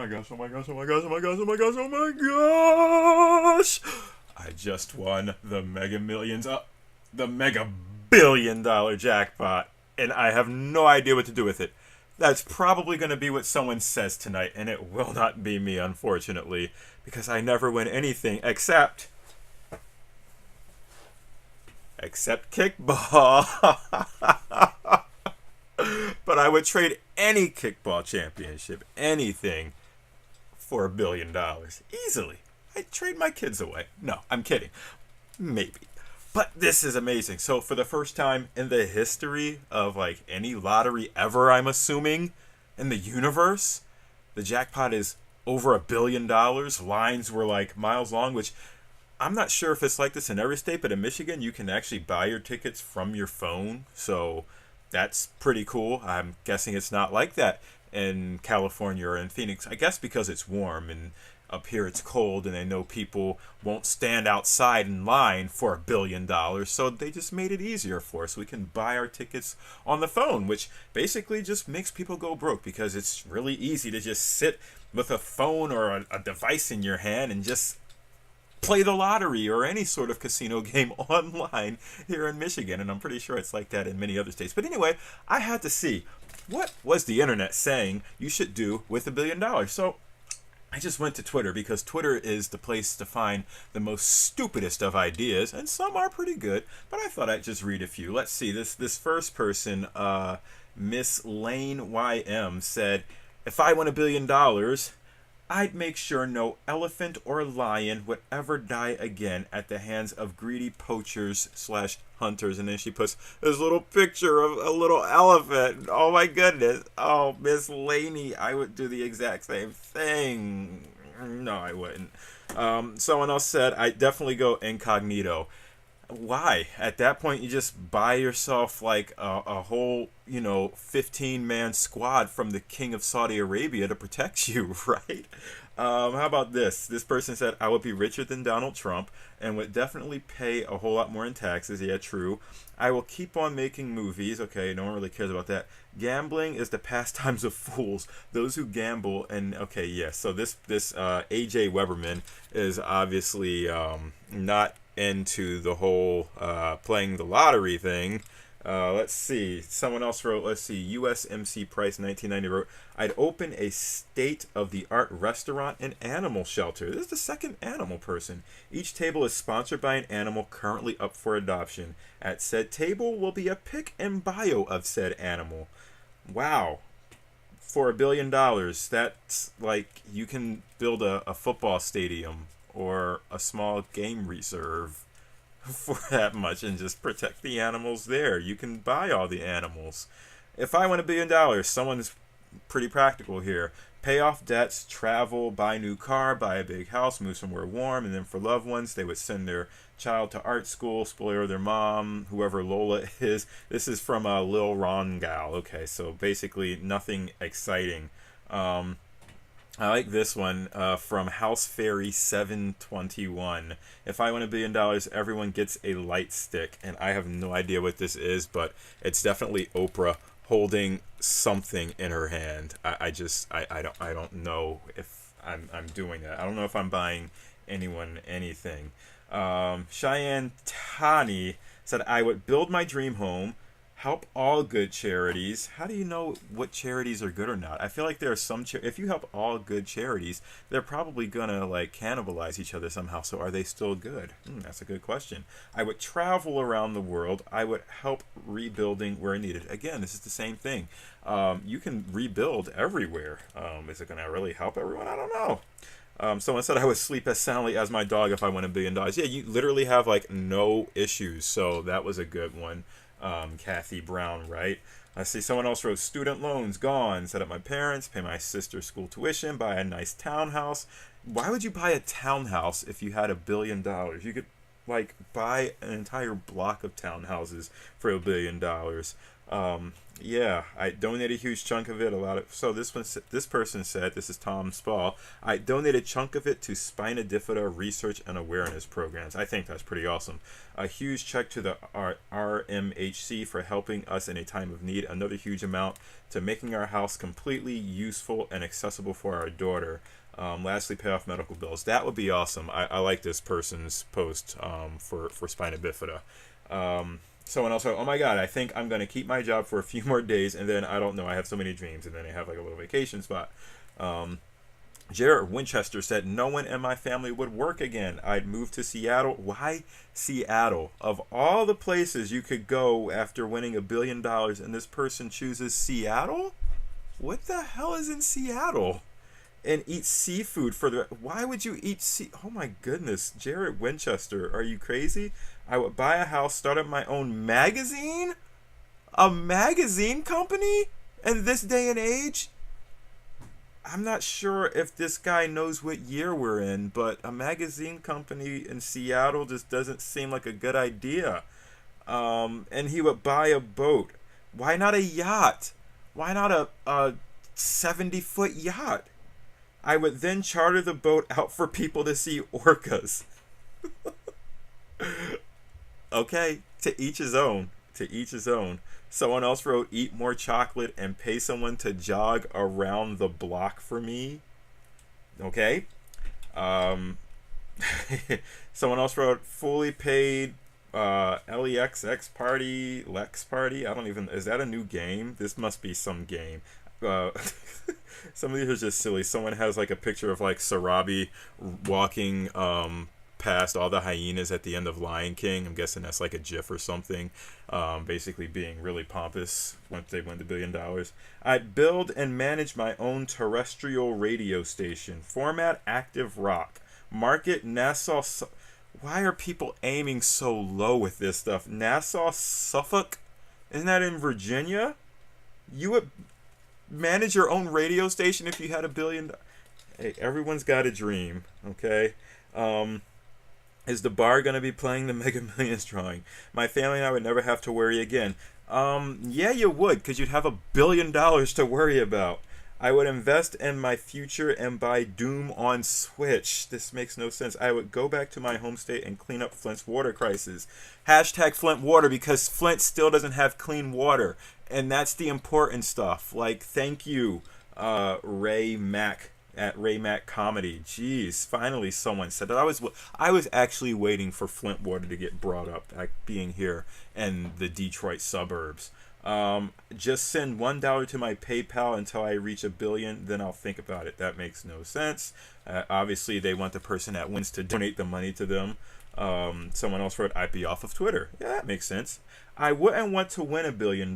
my gosh, oh my gosh, oh my gosh, oh my gosh, oh my gosh, oh my gosh! I just won the Mega Millions, the Mega Billion Dollar jackpot, and I have no idea what to do with it. That's probably going to be what someone says tonight, and it will not be me, unfortunately, because I never win anything except kickball. But I would trade any kickball championship, anything, for $1 billion. Easily. I'd trade my kids away. No, I'm kidding. Maybe. But this is amazing. So for the first time in the history of like any lottery ever, I'm assuming, in the universe, the jackpot is over $1 billion. Lines were like miles long, which I'm not sure if it's like this in every state, but in Michigan, you can actually buy your tickets from your phone. So that's pretty cool. I'm guessing it's not like that in California or in Phoenix. I guess because it's warm, and up here it's cold, and they know people won't stand outside in line for $1 billion. So they just made it easier for us. We can buy our tickets on the phone, which basically just makes people go broke because it's really easy to just sit with a phone or a device in your hand and just play the lottery or any sort of casino game online here in Michigan, and I'm pretty sure it's like that in many other states. But anyway, I had to see what was the internet saying you should do with $1 billion. So I just went to Twitter because Twitter is the place to find the most stupidest of ideas, and some are pretty good, but I thought I'd just read a few. Let's see, this first person, Miss Lane YM, said, if I won $1 billion, I'd make sure no elephant or lion would ever die again at the hands of greedy poachers / hunters. And then she puts this little picture of a little elephant. Oh my goodness. Oh, Miss Laney, I would do the exact same thing. No, I wouldn't. Someone else said, I'd definitely go incognito. Why? At that point, you just buy yourself like a whole, 15-man squad from the King of Saudi Arabia to protect you, right? How about this? This person said, I would be richer than Donald Trump and would definitely pay a whole lot more in taxes. Yeah, true. I will keep on making movies. Okay, no one really cares about that. Gambling is the pastimes of fools. Those who gamble and okay, yes. So this AJ Weberman is obviously not into the whole playing the lottery thing. Let's see. Someone else wrote, USMC Price 1990 wrote, I'd open a state-of-the-art restaurant and animal shelter. This is the second animal person. Each table is sponsored by an animal currently up for adoption. At said table will be a pic and bio of said animal. Wow. For $1 billion, that's like you can build a football stadium or a small game reserve for that much and just protect the animals there. You can buy all the animals. If I win $1 billion, someone's pretty practical here. Pay off debts, travel, buy a new car, buy a big house, move somewhere warm, and then for loved ones, they would send their child to art school, spoil their mom, whoever Lola is. This is from Lil Ron Gal. Okay, so basically nothing exciting. I like this one from House Fairy 721. If I win $1 billion, everyone gets a light stick, and I have no idea what this is, but it's definitely Oprah holding something in her hand. I don't know if I'm doing that. I don't know if I'm buying anyone anything. Cheyenne Tani said, I would build my dream home, help all good charities. How do you know what charities are good or not? I feel like there are some if you help all good charities, they're probably gonna like cannibalize each other somehow. So are they still good? That's a good question. I would travel around the world. I would help rebuilding where needed. Again, this is the same thing. You can rebuild everywhere. Is it gonna really help everyone? I don't know. Someone said I would sleep as soundly as my dog if I win $1 billion. Yeah, you literally have like no issues. So that was a good one. Kathy Brown, right? I see someone else wrote, student loans gone, set up my parents, pay my sister's school tuition, buy a nice townhouse. Why would you buy a townhouse if you had $1 billion? You could like buy an entire block of townhouses for $1 billion. Yeah, I donate a huge chunk of it. This person said, this is Tom Spall. I donate a chunk of it to spina bifida research and awareness programs. I think that's pretty awesome. A huge check to the RMHC for helping us in a time of need. Another huge amount to making our house completely useful and accessible for our daughter. Lastly, pay off medical bills. That would be awesome. I like this person's post for spina bifida. Someone else wrote, oh my god, I think I'm going to keep my job for a few more days, and then I don't know, I have so many dreams, and then I have like a little vacation spot. Jared Winchester said, no one in my family would work again. I'd move to Seattle. Why Seattle? Of all the places you could go after winning $1 billion, and this person chooses Seattle? What the hell is in Seattle? And eat seafood for the... Why would you eat Oh my goodness. Jared Winchester, are you crazy? I would buy a house, start up my own magazine? A magazine company? In this day and age? I'm not sure if this guy knows what year we're in, but a magazine company in Seattle just doesn't seem like a good idea. And he would buy a boat. Why not a yacht? Why not a 70-foot yacht? I would then charter the boat out for people to see orcas. Okay, to each his own. To each his own. Someone else wrote, eat more chocolate and pay someone to jog around the block for me. Okay. Someone else wrote, fully paid LEXX party, Lex party. I don't even... Is that a new game? This must be some game. Some of these are just silly. Someone has like a picture of like Sarabi walking past all the hyenas at the end of Lion King. I'm guessing that's like a GIF or something. Basically being really pompous once they win the $1 billion. I'd build and manage my own terrestrial radio station. Format active rock. Market Nassau. Why are people aiming so low with this stuff? Nassau, Suffolk? Isn't that in Virginia? You would manage your own radio station if you had $1 billion. Hey, everyone's got a dream, okay? Is the bar going to be playing the Mega Millions drawing? My family and I would never have to worry again. Yeah, you would, because you'd have $1 billion to worry about. I would invest in my future and buy Doom on Switch. This makes no sense. I would go back to my home state and clean up Flint's water crisis. Hashtag Flint water, because Flint still doesn't have clean water. And that's the important stuff. Like, thank you, Ray Mack at Ray Mack Comedy. Jeez, finally someone said that. I was actually waiting for Flint water to get brought up, like being here in the Detroit suburbs. Just send $1 to my PayPal until I reach $1 billion, then I'll think about it. That makes no sense. Obviously, they want the person that wins to donate the money to them. Someone else wrote, I'd be off of Twitter. Yeah, that makes sense. I wouldn't want to win $1 billion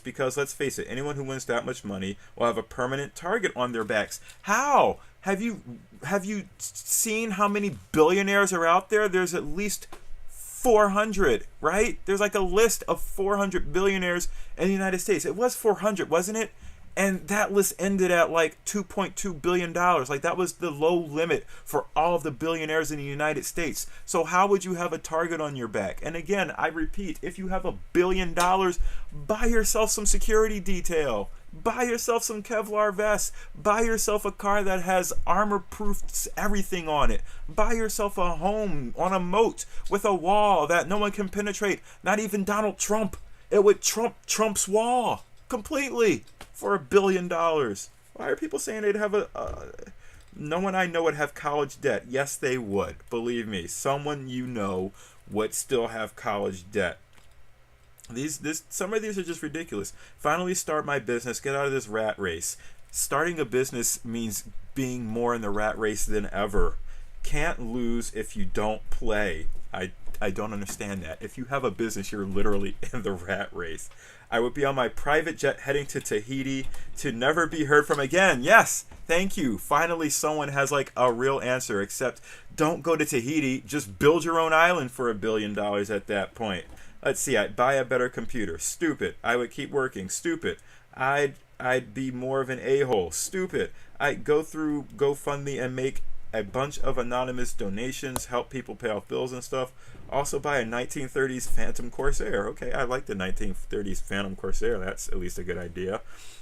because, let's face it, anyone who wins that much money will have a permanent target on their backs. How? Have you seen how many billionaires are out there? There's at least 400, right? There's like a list of 400 billionaires in the United States. It was 400, wasn't it? And that list ended at like $2.2 billion. Like, that was the low limit for all of the billionaires in the United States. So how would you have a target on your back? And again, I repeat, if you have $1 billion, buy yourself some security detail. Buy yourself some Kevlar vests. Buy yourself a car that has armor-proof everything on it. Buy yourself a home on a moat with a wall that no one can penetrate. Not even Donald Trump. It would trump Trump's wall completely for $1 billion. Why are people saying they'd have no one I know would have college debt? Yes, they would. Believe me, someone you know would still have college debt. Some of these are just ridiculous. Finally start my business. Get out of this rat race. Starting a business means being more in the rat race than ever. Can't lose if you don't play. I don't understand that. If you have a business, you're literally in the rat race. I would be on my private jet heading to Tahiti to never be heard from again. Yes, thank you. Finally, someone has like a real answer, except don't go to Tahiti. Just build your own island for $1 billion at that point. Let's see, I'd buy a better computer. Stupid. I would keep working. Stupid. I'd be more of an a-hole. Stupid. I'd go through GoFundMe and make a bunch of anonymous donations, help people pay off bills and stuff. Also buy a 1930s Phantom Corsair. Okay, I like the 1930s Phantom Corsair. That's at least a good idea.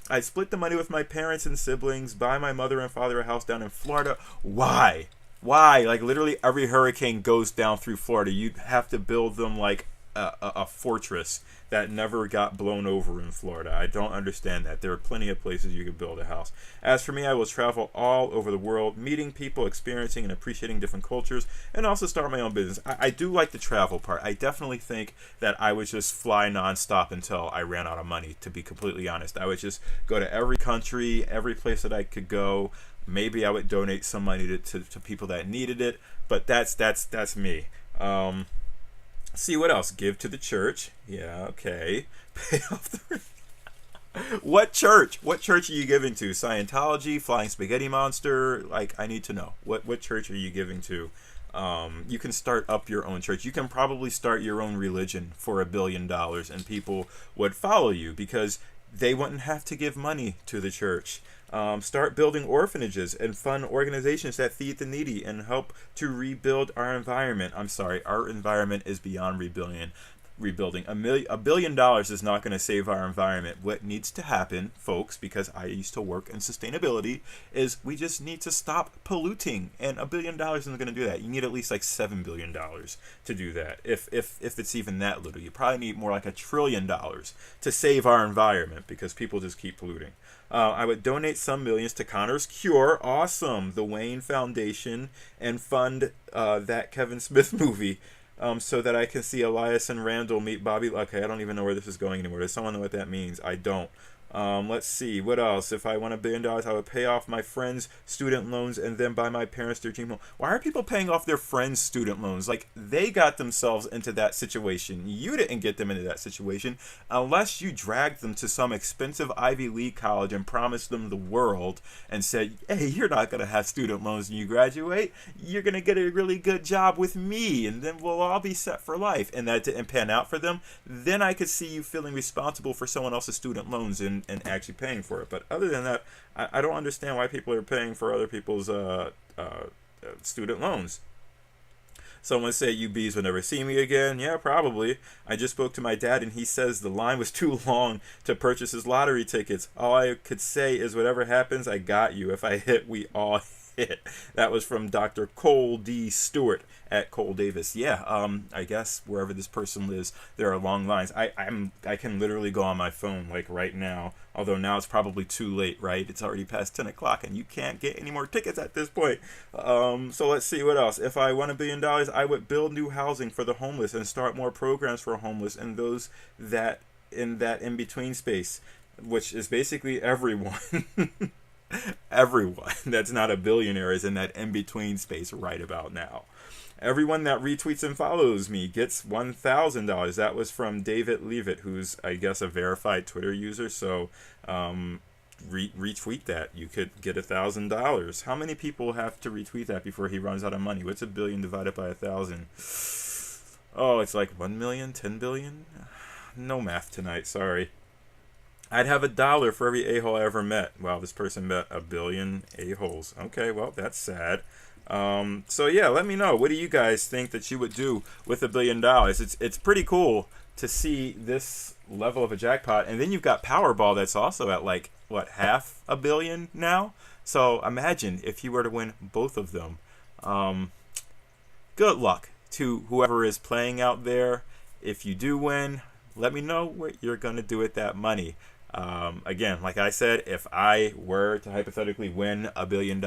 I split the money with my parents and siblings, buy my mother and father a house down in Florida. Why? Why? Like, literally every hurricane goes down through Florida. You'd have to build them like a fortress that never got blown over in Florida. I don't understand that. There are plenty of places you could build a house. As for me, I will travel all over the world, meeting people, experiencing and appreciating different cultures, and also start my own business. I do like the travel part. I definitely think that I would just fly nonstop until I ran out of money, to be completely honest. I would just go to every country, every place that I could go. Maybe I would donate some money to people that needed it, but that's me. See what else? Give to the church. Yeah, okay. Pay off the... What church? What church are you giving to? Scientology? Flying Spaghetti Monster? Like, I need to know. What church are you giving to? You can start up your own church. You can probably start your own religion for $1 billion and people would follow you because they wouldn't have to give money to the church. Start building orphanages and fund organizations that feed the needy and help to rebuild our environment. I'm sorry, our environment is beyond rebuilding. $1 billion is not going to save our environment. What needs to happen, folks, because I used to work in sustainability, is we just need to stop polluting. And $1 billion isn't going to do that. You need at least like $7 billion to do that. If it's even that little, you probably need more like $1 trillion to save our environment because people just keep polluting. I would donate some millions to Connor's Cure, awesome, the Wayne Foundation, and fund that Kevin Smith movie. So that I can see Elias and Randall meet Bobby. Okay, I don't even know where this is going anymore. Does someone know what that means? I don't. Let's see. What else? If I won $1 billion, I would pay off my friends' student loans and then buy my parents their dream home. Why are people paying off their friends' student loans? Like, they got themselves into that situation. You didn't get them into that situation unless you dragged them to some expensive Ivy League college and promised them the world and said, hey, you're not going to have student loans when you graduate. You're going to get a really good job with me and then we'll all be set for life. And that didn't pan out for them. Then I could see you feeling responsible for someone else's student loans and actually paying for it. But other than that, I don't understand why people are paying for other people's student loans. Someone say UBs will never see me again. Yeah, probably. I just spoke to my dad and he says the line was too long to purchase his lottery tickets. All I could say is whatever happens, I got you. If I hit, we all hit. That was from Dr. Cole D. Stewart at Cole Davis. Yeah, I guess wherever this person lives, there are long lines. I can literally go on my phone like right now, although now it's probably too late, right? It's already past 10 o'clock and you can't get any more tickets at this point. So let's see what else. If I won $1 billion, I would build new housing for the homeless and start more programs for homeless and those that in between space, which is basically everyone. Everyone that's not a billionaire is in that in-between space right about now. Everyone that retweets and follows me gets $1,000. That was from David Leavitt, who's, I guess, a verified Twitter user. So retweet that. You could get $1,000. How many people have to retweet that before he runs out of money? What's $1 billion divided by 1,000? Oh, it's like 1 million, 10 billion? No math tonight, sorry. I'd have $1 for every a-hole I ever met. Wow, this person met 1 billion a-holes. Okay, well, that's sad. So yeah, let me know. What do you guys think that you would do with $1 billion? It's pretty cool to see this level of a jackpot. And then you've got Powerball that's also at like, what, $500 million now? So imagine if you were to win both of them. Good luck to whoever is playing out there. If you do win, let me know what you're going to do with that money. Again, like I said, if I were to hypothetically win $1 billion,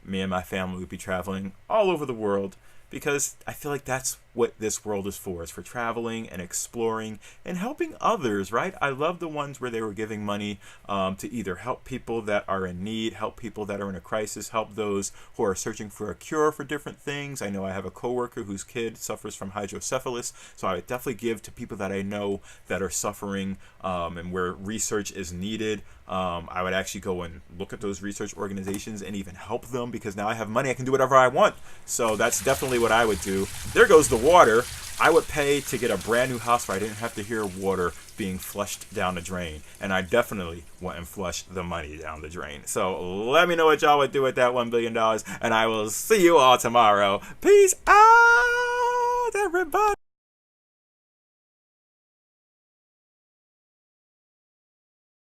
me and my family would be traveling all over the world because I feel like that's what this world is for. It's for traveling and exploring and helping others, right? I love the ones where they were giving money to either help people that are in need, help people that are in a crisis, help those who are searching for a cure for different things. I know I have a coworker whose kid suffers from hydrocephalus, so I would definitely give to people that I know that are suffering and where research is needed. I would actually go and look at those research organizations and even help them because now I have money. I can do whatever I want. So that's definitely what I would do. There goes the water. I would pay to get a brand new house where I didn't have to hear water being flushed down the drain. And I definitely wouldn't flush the money down the drain. So let me know what y'all would do with that $1 billion. And I will see you all tomorrow. Peace out, everybody.